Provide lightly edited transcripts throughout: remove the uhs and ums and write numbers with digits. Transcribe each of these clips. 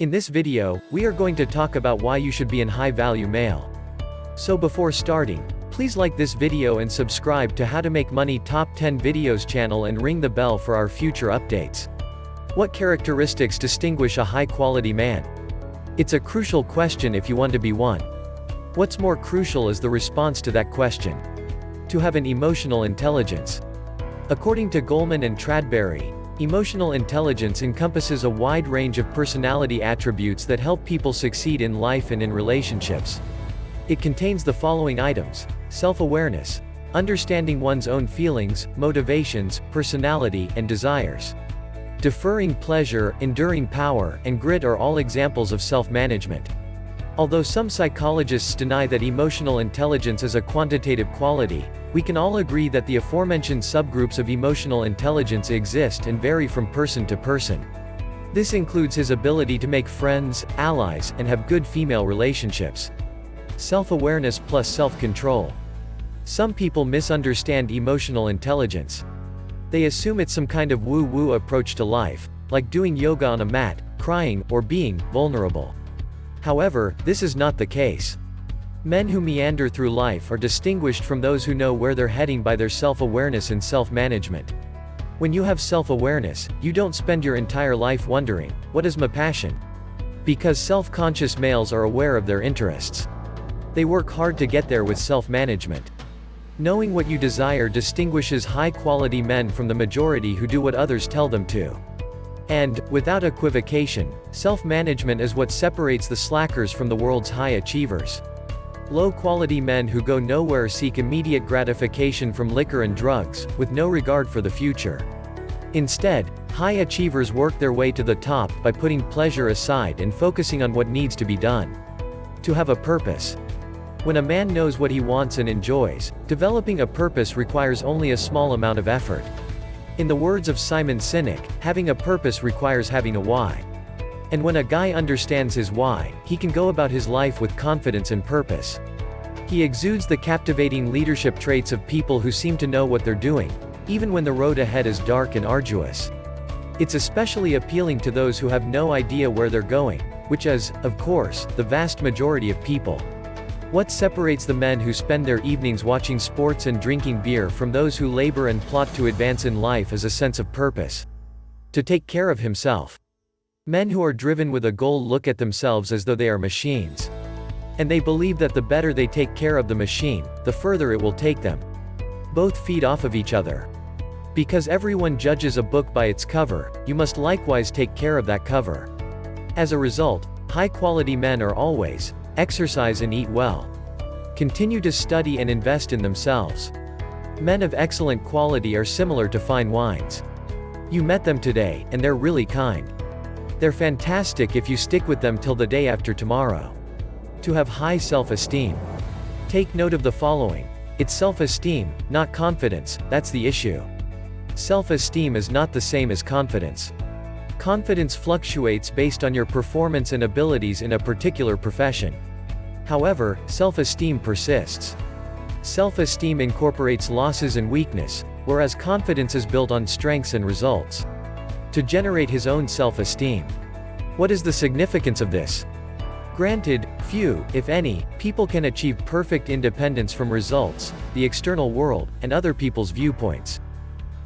In this video, we are going to talk about why you should be an high-value male. So before starting, please like this video and subscribe to How to Make Money Top 10 Videos channel and ring the bell for our future updates. What characteristics distinguish a high-quality man? It's a crucial question if you want to be one. What's more crucial is the response to that question. To have an emotional intelligence. According to Goleman and Tradberry, emotional intelligence encompasses a wide range of personality attributes that help people succeed in life and in relationships. It contains the following items: self-awareness, understanding one's own feelings, motivations, personality, and desires. Deferring pleasure, enduring power, and grit are all examples of self-management. Although some psychologists deny that emotional intelligence is a quantitative quality, we can all agree that the aforementioned subgroups of emotional intelligence exist and vary from person to person. This includes his ability to make friends, allies, and have good female relationships. Self-awareness plus self-control. Some people misunderstand emotional intelligence. They assume it's some kind of woo-woo approach to life, like doing yoga on a mat, crying, or being vulnerable. However, this is not the case. Men who meander through life are distinguished from those who know where they're heading by their self-awareness and self-management. When you have self-awareness, you don't spend your entire life wondering, what is my passion? Because self-conscious males are aware of their interests. They work hard to get there with self-management. Knowing what you desire distinguishes high-quality men from the majority who do what others tell them to. And, without equivocation, self-management is what separates the slackers from the world's high achievers. Low-quality men who go nowhere seek immediate gratification from liquor and drugs, with no regard for the future. Instead, high achievers work their way to the top by putting pleasure aside and focusing on what needs to be done. To have a purpose. When a man knows what he wants and enjoys, developing a purpose requires only a small amount of effort. In the words of Simon Sinek, having a purpose requires having a why. And when a guy understands his why, he can go about his life with confidence and purpose. He exudes the captivating leadership traits of people who seem to know what they're doing, even when the road ahead is dark and arduous. It's especially appealing to those who have no idea where they're going, which is, of course, the vast majority of people. What separates the men who spend their evenings watching sports and drinking beer from those who labor and plot to advance in life is a sense of purpose. To take care of himself. Men who are driven with a goal look at themselves as though they are machines. And they believe that the better they take care of the machine, the further it will take them. Both feed off of each other. Because everyone judges a book by its cover, you must likewise take care of that cover. As a result, high-quality men are always, exercise and eat well. Continue to study and invest in themselves. Men of excellent quality are similar to fine wines. You met them today, and they're really kind. They're fantastic if you stick with them till the day after tomorrow. To have high self-esteem. Take note of the following. It's self-esteem, not confidence, that's the issue. Self-esteem is not the same as confidence. Confidence fluctuates based on your performance and abilities in a particular profession. However, self-esteem persists. Self-esteem incorporates losses and weakness, whereas confidence is built on strengths and results. To generate his own self-esteem. What is the significance of this? Granted, few, if any, people can achieve perfect independence from results, the external world, and other people's viewpoints.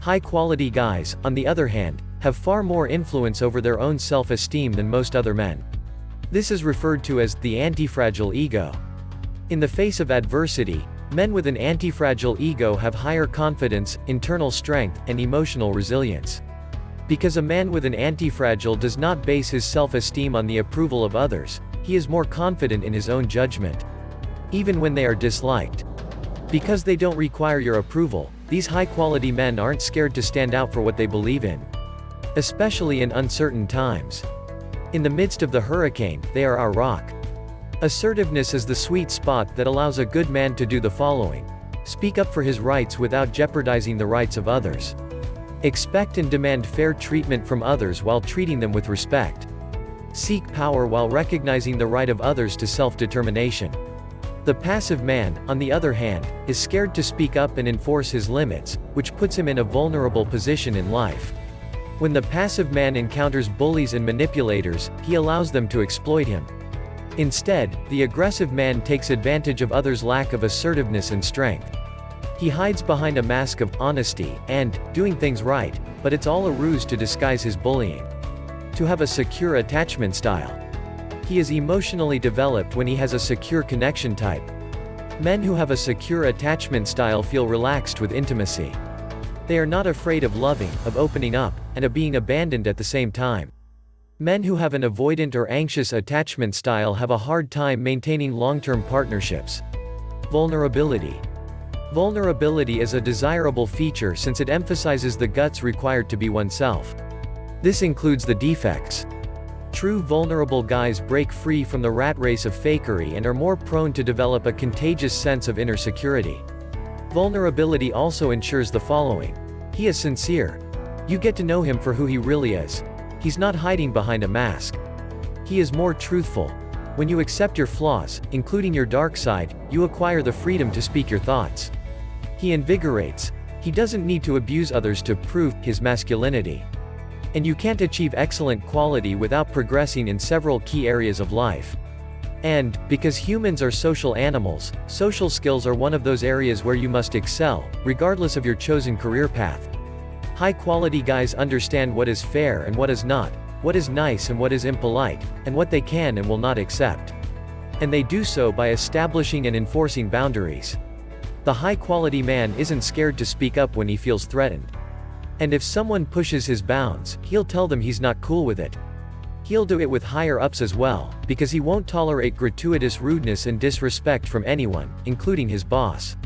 High-quality guys, on the other hand, have far more influence over their own self-esteem than most other men. This is referred to as the anti-fragile ego. In the face of adversity, men with an anti-fragile ego have higher confidence, internal strength, and emotional resilience. Because a man with an anti-fragile does not base his self-esteem on the approval of others, he is more confident in his own judgment. Even when they are disliked. Because they don't require your approval, these high-quality men aren't scared to stand out for what they believe in. Especially in uncertain times. In the midst of the hurricane, they are our rock. Assertiveness is the sweet spot that allows a good man to do the following. Speak up for his rights without jeopardizing the rights of others. Expect and demand fair treatment from others while treating them with respect. Seek power while recognizing the right of others to self-determination. The passive man, on the other hand, is scared to speak up and enforce his limits, which puts him in a vulnerable position in life. When the passive man encounters bullies and manipulators, he allows them to exploit him. Instead, the aggressive man takes advantage of others' lack of assertiveness and strength. He hides behind a mask of honesty and doing things right, but it's all a ruse to disguise his bullying. To have a secure attachment style. He is emotionally developed when he has a secure connection type. Men who have a secure attachment style feel relaxed with intimacy. They are not afraid of loving, of opening up, and of being abandoned at the same time. Men who have an avoidant or anxious attachment style have a hard time maintaining long-term partnerships. Vulnerability. Vulnerability is a desirable feature since it emphasizes the guts required to be oneself. This includes the defects. True vulnerable guys break free from the rat race of fakery and are more prone to develop a contagious sense of inner security. Vulnerability also ensures the following. He is sincere. You get to know him for who he really is. He's not hiding behind a mask. He is more truthful. When you accept your flaws, including your dark side, you acquire the freedom to speak your thoughts. He invigorates. He doesn't need to abuse others to prove his masculinity. And you can't achieve excellent quality without progressing in several key areas of life. And, because humans are social animals, social skills are one of those areas where you must excel, regardless of your chosen career path. High-quality guys understand what is fair and what is not, what is nice and what is impolite, and what they can and will not accept. And they do so by establishing and enforcing boundaries. The high-quality man isn't scared to speak up when he feels threatened. And if someone pushes his bounds, he'll tell them he's not cool with it. He'll do it with higher-ups as well, because he won't tolerate gratuitous rudeness and disrespect from anyone, including his boss.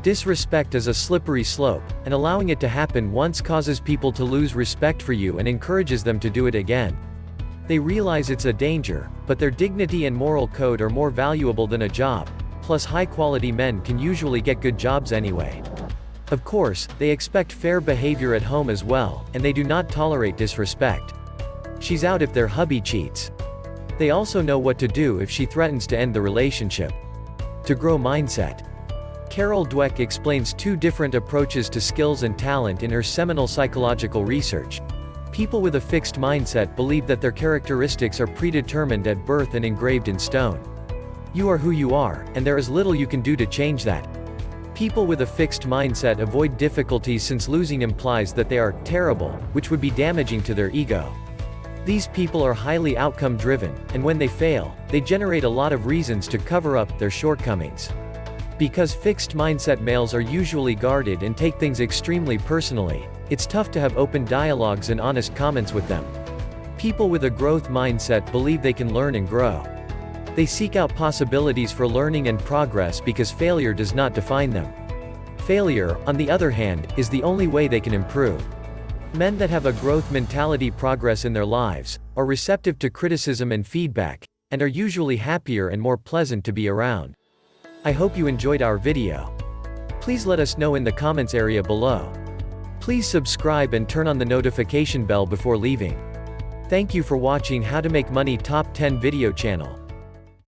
Disrespect is a slippery slope, and allowing it to happen once causes people to lose respect for you and encourages them to do it again. They realize it's a danger, but their dignity and moral code are more valuable than a job, plus high-quality men can usually get good jobs anyway. Of course, they expect fair behavior at home as well, and they do not tolerate disrespect. She's out if their hubby cheats. They also know what to do if she threatens to end the relationship. To grow mindset. Carol Dweck explains two different approaches to skills and talent in her seminal psychological research. People with a fixed mindset believe that their characteristics are predetermined at birth and engraved in stone. You are who you are, and there is little you can do to change that. People with a fixed mindset avoid difficulties since losing implies that they are terrible, which would be damaging to their ego. These people are highly outcome-driven, and when they fail, they generate a lot of reasons to cover up their shortcomings. Because fixed-mindset males are usually guarded and take things extremely personally, it's tough to have open dialogues and honest comments with them. People with a growth mindset believe they can learn and grow. They seek out possibilities for learning and progress because failure does not define them. Failure, on the other hand, is the only way they can improve. Men that have a growth mentality progress in their lives, are receptive to criticism and feedback, and are usually happier and more pleasant to be around. I hope you enjoyed our video. Please let us know in the comments area below. Please subscribe and turn on the notification bell before leaving. Thank you for watching How to Make Money Top 10 video channel.